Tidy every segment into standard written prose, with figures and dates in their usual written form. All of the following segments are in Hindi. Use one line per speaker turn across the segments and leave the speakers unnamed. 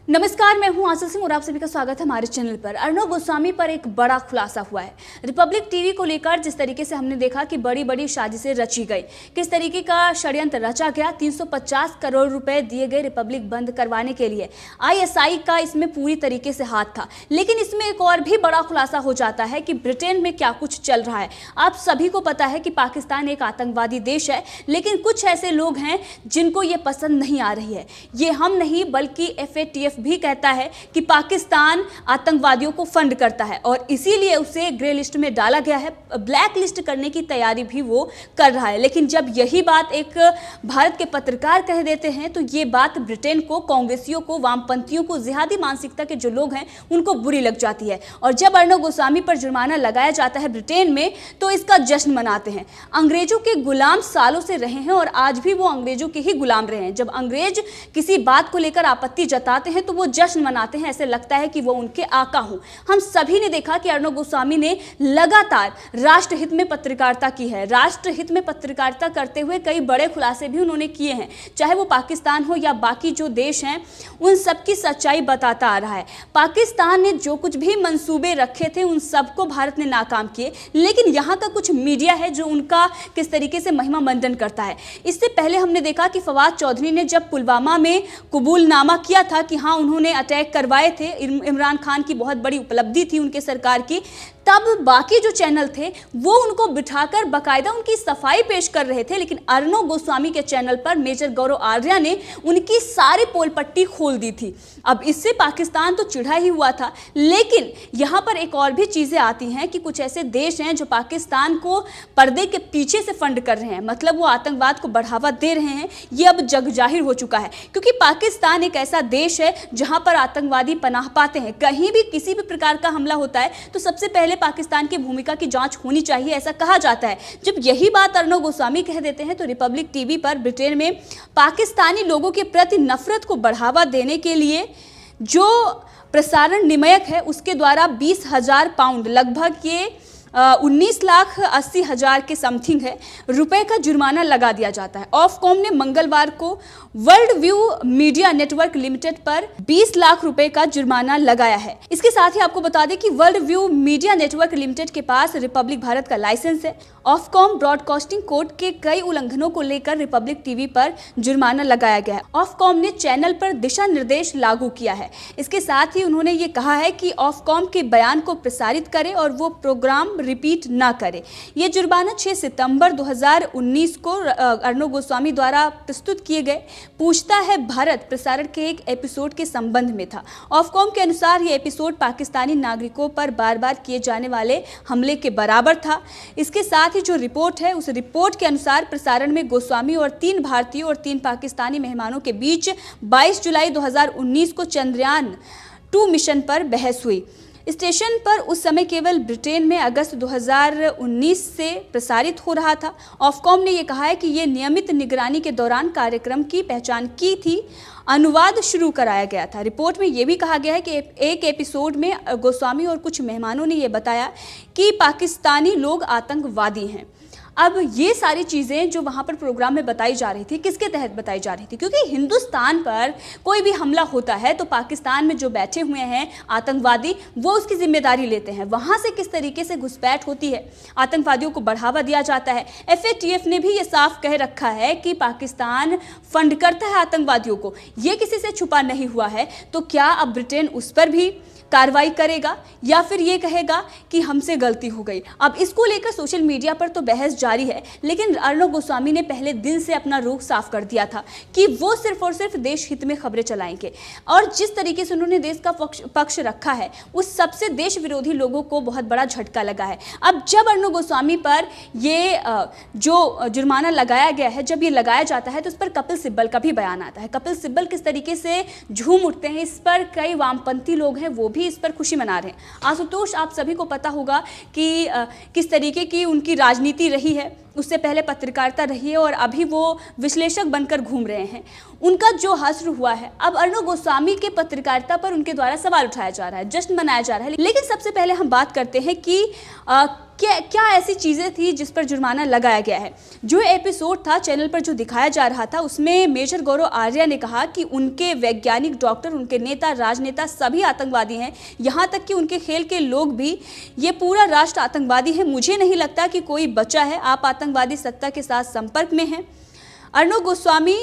नमस्कार, मैं हूं आसिल सिंह और आप सभी का स्वागत है हमारे चैनल पर। अर्णव गोस्वामी पर एक बड़ा खुलासा हुआ है। रिपब्लिक टीवी को लेकर जिस तरीके से हमने देखा कि बड़ी बड़ी साजिशें रची गई, किस तरीके का षड्यंत्र रचा गया, 350 करोड़ रुपए दिए गए रिपब्लिक बंद करवाने के लिए। आईएसआई का इसमें पूरी तरीके से हाथ था। लेकिन इसमें एक और भी बड़ा खुलासा हो जाता है कि ब्रिटेन में क्या कुछ चल रहा है। आप सभी को पता है कि पाकिस्तान एक आतंकवादी देश है, लेकिन कुछ ऐसे लोग हैं जिनको ये पसंद नहीं आ रही है। ये हम नहीं बल्कि FATF भी कहता है कि पाकिस्तान आतंकवादियों को फंड करता है और इसीलिए उसे ग्रे लिस्ट में डाला गया है। ब्लैक लिस्ट करने की तैयारी भी वो कर रहा है। लेकिन जब यही बात एक भारत के पत्रकार कह देते हैं तो ये बात ब्रिटेन को, कांग्रेसियों को, वामपंथियों को, जिहादी मानसिकता के जो लोग हैं उनको बुरी लग जाती है। और जब अर्णव गोस्वामी पर जुर्माना लगाया जाता है ब्रिटेन में तो इसका जश्न मनाते हैं। अंग्रेजों के गुलाम सालों से रहे हैं और आज भी वो अंग्रेजों के ही गुलाम रहे हैं। जब अंग्रेज किसी बात को लेकर आपत्ति जताते हैं तो वो जश्न मनाते हैं, ऐसे लगता है कि वो उनके आका हों। हम सभी ने देखा कि अर्णव गोस्वामी ने लगातार राष्ट्रहित में पत्रकारिता की है। राष्ट्रहित में पत्रकारिता करते हुए कई बड़े खुलासे भी उन्होंने किए हैं, चाहे वो पाकिस्तान हो या बाकी जो देश हैं, उन सब की सच्चाई बताता आ रहा है। पाकिस्तान ने जो कुछ भी मंसूबे रखे थे उन सबको भारत ने नाकाम किए। लेकिन यहाँ का कुछ मीडिया है जो उनका किस तरीके से महिमा मंडन करता है। इससे पहले हमने देखा कि फवाद चौधरी ने जब पुलवामा में कबूलनामा किया था कि हाँ उन्होंने अटैक करवाए थे, इमरान खान की बहुत बड़ी उपलब्धि थी उनके सरकार की, तब बाकी जो चैनल थे वो उनको बिठाकर बकायदा उनकी सफाई पेश कर रहे थे। लेकिन अर्णव गोस्वामी के चैनल पर मेजर गौरव आर्या ने उनकी सारी पोल पट्टी खोल दी थी। अब इससे पाकिस्तान तो चिढ़ा ही हुआ था। लेकिन यहाँ पर एक और भी चीज़ें आती हैं कि कुछ ऐसे देश हैं जो पाकिस्तान को पर्दे के पीछे से फंड कर रहे हैं, मतलब वो आतंकवाद को बढ़ावा दे रहे हैं। ये अब जग जाहिर हो चुका है क्योंकि पाकिस्तान एक ऐसा देश है जहाँ पर आतंकवादी पनाह पाते हैं। कहीं भी किसी भी प्रकार का हमला होता है तो सबसे पहले पाकिस्तान की भूमिका की जांच होनी चाहिए, ऐसा कहा जाता है। जब यही बात अर्णव गोस्वामी कह देते हैं तो रिपब्लिक टीवी पर ब्रिटेन में पाकिस्तानी लोगों के प्रति नफरत को बढ़ावा देने के लिए जो प्रसारण निमयक है उसके द्वारा 20,000 पाउंड, लगभग ये 19,80,000 के समथिंग है, रुपए का जुर्माना लगा दिया जाता है। ऑफकॉम ने मंगलवार को world view media network limited पर 20 लाख रुपए का जुर्माना लगाया है। इसके साथ ही आपको बता दें कि world view media network limited के पास रिपब्लिक भारत का लाइसेंस है। ऑफकॉम ब्रॉडकास्टिंग कोड के कई उल्लंघनों को लेकर रिपब्लिक टीवी पर जुर्माना लगाया गया है। ऑफकॉम ने चैनल पर दिशा निर्देश लागू किया है। इसके साथ ही उन्होंने ये कहा है कि ऑफकॉम के बयान को प्रसारित करे और वो प्रोग्राम रिपीट ना करे। ये जुर्माना 6 सितंबर 2019 को अर्णव गोस्वामी द्वारा प्रस्तुत किए गए पूछता है भारत प्रसारण के एक एपिसोड के संबंध में था। ऑफकॉम के अनुसार ये एपिसोड पाकिस्तानी नागरिकों पर बार बार किए जाने वाले हमले के बराबर था। इसके साथ ही जो रिपोर्ट है उस रिपोर्ट के अनुसार प्रसारण में गोस्वामी और 3 भारतीय और 3 पाकिस्तानी मेहमानों के बीच 22 जुलाई 2019 को चंद्रयान 2 मिशन पर बहस हुई। स्टेशन पर उस समय केवल ब्रिटेन में अगस्त 2019 से प्रसारित हो रहा था। ऑफकॉम ने यह कहा है कि यह नियमित निगरानी के दौरान कार्यक्रम की पहचान की थी। अनुवाद शुरू कराया गया था। रिपोर्ट में यह भी कहा गया है कि एक एपिसोड में गोस्वामी और कुछ मेहमानों ने यह बताया कि पाकिस्तानी लोग आतंकवादी हैं। अब ये सारी चीज़ें जो वहाँ पर प्रोग्राम में बताई जा रही थी, किसके तहत बताई जा रही थी? क्योंकि हिंदुस्तान पर कोई भी हमला होता है तो पाकिस्तान में जो बैठे हुए हैं आतंकवादी वो उसकी जिम्मेदारी लेते हैं। वहाँ से किस तरीके से घुसपैठ होती है, आतंकवादियों को बढ़ावा दिया जाता है। FATF ने भी ये साफ कह रखा है कि पाकिस्तान फंड करता है आतंकवादियों को। ये किसी से छुपा नहीं हुआ है। तो क्या अब ब्रिटेन उस पर भी कार्रवाई करेगा या फिर ये कहेगा कि हमसे गलती हो गई? अब इसको लेकर सोशल मीडिया पर तो बहस जारी है, लेकिन अर्णव गोस्वामी ने पहले दिन से अपना रुख साफ कर दिया था कि वो सिर्फ और सिर्फ देश हित में खबरें चलाएंगे। और जिस तरीके से उन्होंने देश का पक्ष रखा है उस सबसे देश विरोधी लोगों को बहुत बड़ा झटका लगा है। अब जब अर्णव गोस्वामी पर ये जो जुर्माना लगाया गया है, जब ये लगाया जाता है तो उस पर कपिल सिब्बल का भी बयान आता है। कपिल सिब्बल किस तरीके से झूम उठते हैं, इस पर कई वामपंथी लोग हैं वो भी इस पर खुशी मना रहे हैं। आशुतोष, आप सभी को पता होगा कि किस तरीके की उनकी राजनीति रही है, उससे पहले पत्रकारिता रही है और अभी वो विश्लेषक बनकर घूम रहे हैं। उनका जो हश्र हुआ है, अब अर्णव गोस्वामी के पत्रकारिता पर उनके द्वारा सवाल उठाया जा रहा है, जश्न मनाया जा रहा है। लेकिन सबसे पहले हम बात करते हैं कि क्या ऐसी चीज़ें थी जिस पर जुर्माना लगाया गया है। जो एपिसोड था चैनल पर जो दिखाया जा रहा था उसमें मेजर गौरव आर्या ने कहा कि उनके वैज्ञानिक, डॉक्टर, उनके नेता, राजनेता सभी आतंकवादी हैं, यहाँ तक कि उनके खेल के लोग भी, ये पूरा राष्ट्र आतंकवादी है। मुझे नहीं लगता कि कोई बचा है, आप आतंकवादी सत्ता के साथ संपर्क में हैं। अर्णव गोस्वामी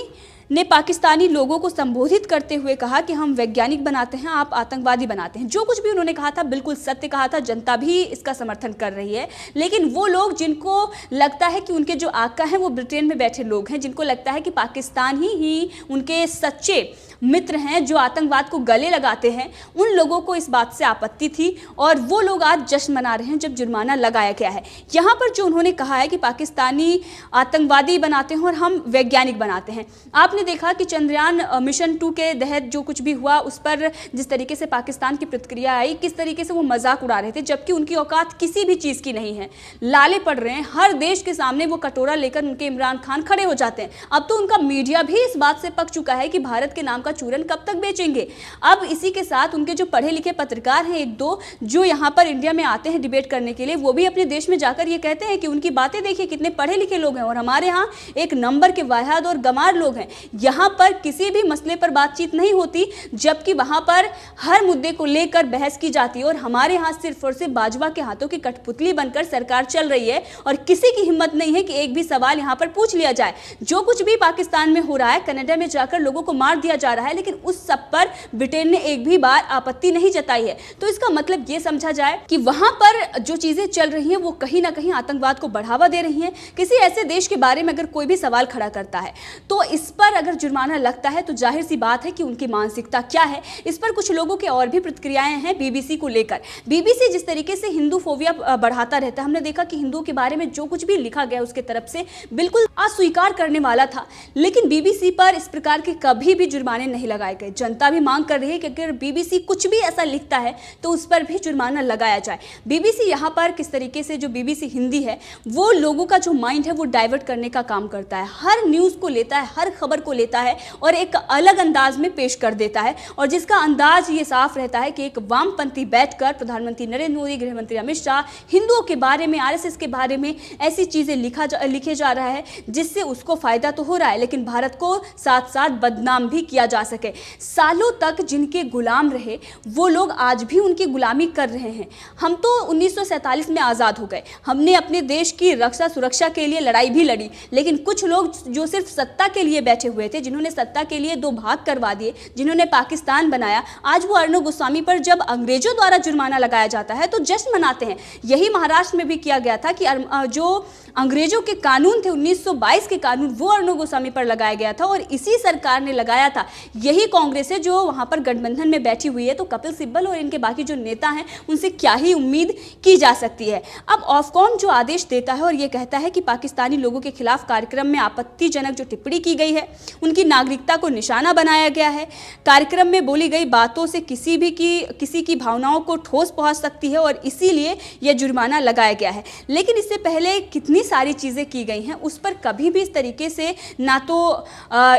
ने पाकिस्तानी लोगों को संबोधित करते हुए कहा कि हम वैज्ञानिक बनाते हैं, आप आतंकवादी बनाते हैं। जो कुछ भी उन्होंने कहा था बिल्कुल सत्य कहा था, जनता भी इसका समर्थन कर रही है। लेकिन वो लोग जिनको लगता है कि उनके जो आका हैं वो ब्रिटेन में बैठे लोग हैं, जिनको लगता है कि पाकिस्तान ही उनके सच्चे मित्र हैं जो आतंकवाद को गले लगाते हैं, उन लोगों को इस बात से आपत्ति थी और वो लोग आज जश्न मना रहे हैं जब जुर्माना लगाया गया है। यहाँ पर जो उन्होंने कहा है कि पाकिस्तानी आतंकवादी बनाते हैं और हम वैज्ञानिक बनाते हैं। आपने देखा कि चंद्रयान मिशन 2 के तहत जो कुछ भी हुआ उस पर जिस तरीके से पाकिस्तान की प्रतिक्रिया आई, किस तरीके से वो मजाक उड़ा रहे थे, जबकि उनकी औकात किसी भी चीज़ की नहीं है। लाले पड़ रहे हैं, हर देश के सामने वो कटोरा लेकर उनके इमरान खान खड़े हो जाते हैं। अब तो उनका मीडिया भी इस बात से पक चुका है कि भारत के नाम का चूरन कब तक बेचेंगे। अब इसी के साथ उनके जो पढ़े लिखे पत्रकार हैं एक दो, जो यहाँ पर इंडिया में आते हैं डिबेट करने के लिए, वो भी अपने देश में जाकर ये कहते हैं कि उनकी बातें देखिए कितने पढ़े लिखे लोग हैं और हमारे यहाँ एक नंबर के वाहियात और गमार लोग हैं। यहाँ पर किसी भी मसले पर बातचीत नहीं होती, जबकि वहाँ पर हर मुद्दे को लेकर बहस की जाती है और हमारे यहाँ सिर्फ और सिर्फ बाजवा के हाथों की कठपुतली बनकर सरकार चल रही है और किसी की हिम्मत नहीं है कि एक भी सवाल यहाँ पर पूछ लिया जाए। जो कुछ भी पाकिस्तान में हो रहा है, कनाडा में जाकर लोगों को मार दिया जा रहा है, लेकिन उस सब पर ब्रिटेन ने एक भी बार आपत्ति नहीं जताई है। तो इसका मतलब ये समझा जाए कि वहां पर जो चीजें चल रही हैं वो कहीं ना कहीं आतंकवाद को बढ़ावा दे रही हैं। किसी ऐसे देश के बारे में अगर कोई भी सवाल खड़ा करता है तो इस पर अगर जुर्माना लगता है तो जाहिर सी बात है कि उनकी मानसिकता क्या है। इस पर कुछ लोगों की और भी प्रतिक्रियाएं हैं बीबीसी को लेकर। बीबीसी जिस तरीके से हिंदू फोबिया बढ़ाता रहता है, हमने देखा कि हिंदुओं के बारे में जो कुछ भी लिखा गया उसके तरफ से बिल्कुल अस्वीकार करने वाला था, लेकिन बीबीसी पर इस प्रकार के कभी भी जुर्माने नहीं लगाए गए। जनता भी मांग कर रही है कि अगर बीबीसी कुछ भी ऐसा लिखता है तो उस पर भी जुर्माना लगाया जाए। बीबीसी यहाँ पर किस तरीके से, जो बीबीसी हिंदी है वो लोगों का जो माइंड है वो डाइवर्ट करने का काम करता है। हर न्यूज़ को लेता है, हर खबर को लेता है और एक अलग अंदाज में पेश कर देता है, और जिसका अंदाज ये साफ रहता है कि एक वामपंथी बैठकर प्रधानमंत्री नरेंद्र मोदी, गृह मंत्री अमित शाह हिंदुओं के बारे में, आरएसएस के बारे में ऐसी चीज़ें लिखे जा रहा है जिससे उसको फायदा तो हो रहा है लेकिन भारत को साथ साथ बदनाम भी किया जा सके। सालों तक जिनके गुलाम रहे वो लोग आज भी उनकी गुलामी कर रहे हैं। हम तो 1947 में आज़ाद हो गए, हमने अपने देश की रक्षा सुरक्षा के लिए लड़ाई भी लड़ी, लेकिन कुछ लोग जो सिर्फ सत्ता के लिए बैठे हुए थे, जिन्होंने सत्ता के लिए दो भाग करवा दिए, जिन्होंने पाकिस्तान बनाया, आज वो अर्णव गोस्वामी पर जब अंग्रेजों द्वारा जुर्माना लगाया जाता है तो जश्न मनाते हैं। यही महाराष्ट्र में भी किया गया था कि जो अंग्रेजों के कानून थे 1922 के कानून, वो अर्णव गोस्वामी पर लगाया गया था और इसी सरकार ने लगाया था। यही कांग्रेस है जो वहां पर गठबंधन में बैठी हुई है, तो कपिल सिब्बल और इनके बाकी जो नेता हैं उनसे क्या ही उम्मीद की जा सकती है। अब ऑफकॉम जो आदेश देता है और ये कहता है कि पाकिस्तानी लोगों के खिलाफ कार्यक्रम में आपत्तिजनक जो टिप्पणी की गई है, उनकी नागरिकता को निशाना बनाया गया है, कार्यक्रम में बोली गई बातों से किसी की भावनाओं को ठोस पहुंच सकती है और इसीलिए यह जुर्माना लगाया गया है। लेकिन इससे पहले कितनी सारी चीज़ें की गई हैं, उस पर कभी भी इस तरीके से ना तो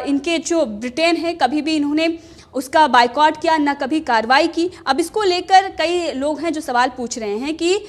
इनके जो ब्रिटेन है कभी भी इन्होंने उसका बाइकआउट किया, ना कभी कार्रवाई की। अब इसको लेकर कई लोग हैं जो सवाल पूछ रहे हैं कि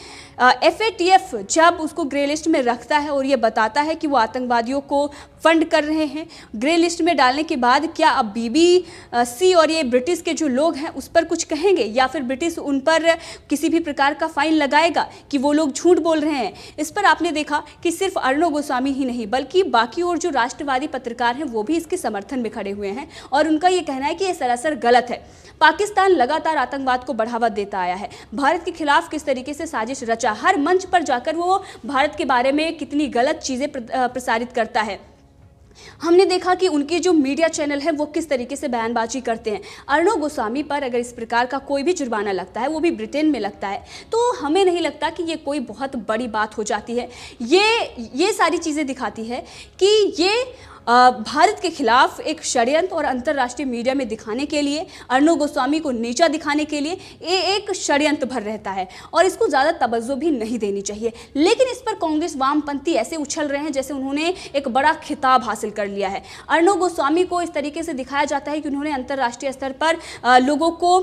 FATF जब उसको ग्रे लिस्ट में रखता है और ये बताता है कि वो आतंकवादियों को फंड कर रहे हैं, ग्रे लिस्ट में डालने के बाद क्या अब BBC और ये ब्रिटिश के जो लोग हैं उस पर कुछ कहेंगे या फिर ब्रिटिश उन पर किसी भी प्रकार का फाइन लगाएगा कि वो लोग झूठ बोल रहे हैं? इस पर आपने देखा कि सिर्फ अर्णव गोस्वामी ही नहीं बल्कि बाकी और जो राष्ट्रवादी पत्रकार हैं वो भी इसके समर्थन में खड़े हुए हैं और उनका ये कहना है कि ये सरासर गलत है। पाकिस्तान लगातार आतंकवाद को बढ़ावा देता आया है, भारत के खिलाफ किस तरीके से साजिश रचा, हर मंच पर जाकर वो भारत के बारे में कितनी गलत चीज़ें प्रसारित करता है। हमने देखा कि उनके जो मीडिया चैनल है वो किस तरीके से बयानबाजी करते हैं। अर्णव गोस्वामी पर अगर इस प्रकार का कोई भी जुर्माना लगता है, वो भी ब्रिटेन में लगता है, तो हमें नहीं लगता कि ये कोई बहुत बड़ी बात हो जाती है। ये सारी चीज़ें दिखाती है कि ये भारत के खिलाफ एक षड्यंत्र और अंतर्राष्ट्रीय मीडिया में दिखाने के लिए, अर्णव गोस्वामी को नीचा दिखाने के लिए ये एक षड्यंत्र भर रहता है और इसको ज़्यादा तवज्जो भी नहीं देनी चाहिए। लेकिन इस पर कांग्रेस वामपंथी ऐसे उछल रहे हैं जैसे उन्होंने एक बड़ा खिताब हासिल कर लिया है। अर्णव गोस्वामी को इस तरीके से दिखाया जाता है कि उन्होंने अंतर्राष्ट्रीय स्तर पर लोगों को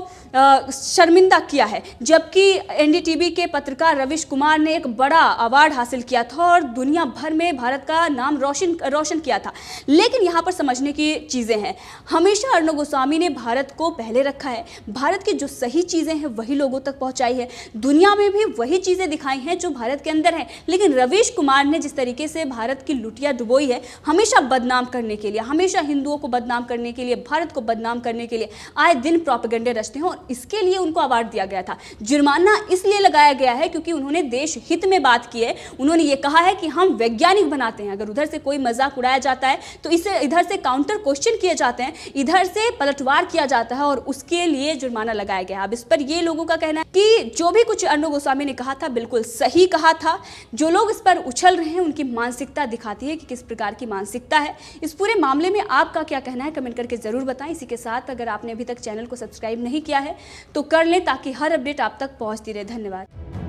शर्मिंदा किया है, जबकि एनडीटीवी के पत्रकार रवीश कुमार ने एक बड़ा अवार्ड हासिल किया था और दुनिया भर में भारत का नाम रोशन किया था। लेकिन यहाँ पर समझने की चीज़ें हैं, हमेशा अर्णव गोस्वामी ने भारत को पहले रखा है, भारत की जो सही चीज़ें हैं वही लोगों तक पहुँचाई है, दुनिया में भी वही चीज़ें दिखाई हैं जो भारत के अंदर हैं। लेकिन रवीश कुमार ने जिस तरीके से भारत की लुटिया डुबोई है, हमेशा बदनाम करने के लिए, हमेशा हिंदुओं को बदनाम करने के लिए, भारत को बदनाम करने के लिए आए दिन प्रोपेगेंडे रचते हैं और इसके लिए उनको अवार्ड दिया गया था। जुर्माना इसलिए लगाया गया है क्योंकि उन्होंने देश हित में बात की है। उन्होंने ये कहा है कि हम वैज्ञानिक बनाते हैं, अगर उधर से कोई मजाक उड़ाया जाता है तो इसे इधर से काउंटर क्वेश्चन किए जाते हैं, इधर से पलटवार किया जाता है और उसके लिए जुर्माना लगाया गया। अब इस पर ये लोगों का कहना है कि जो भी कुछ अर्णव गोस्वामी ने कहा था बिल्कुल सही कहा था। जो लोग इस पर उछल रहे हैं उनकी मानसिकता दिखाती है कि किस प्रकार की मानसिकता है। इस पूरे मामले में आपका क्या कहना है कमेंट करके जरूर बताएं। इसी के साथ अगर आपने अभी तक चैनल को सब्सक्राइब नहीं किया है तो कर लें ताकि हर अपडेट आप तक पहुंचती रहे। धन्यवाद।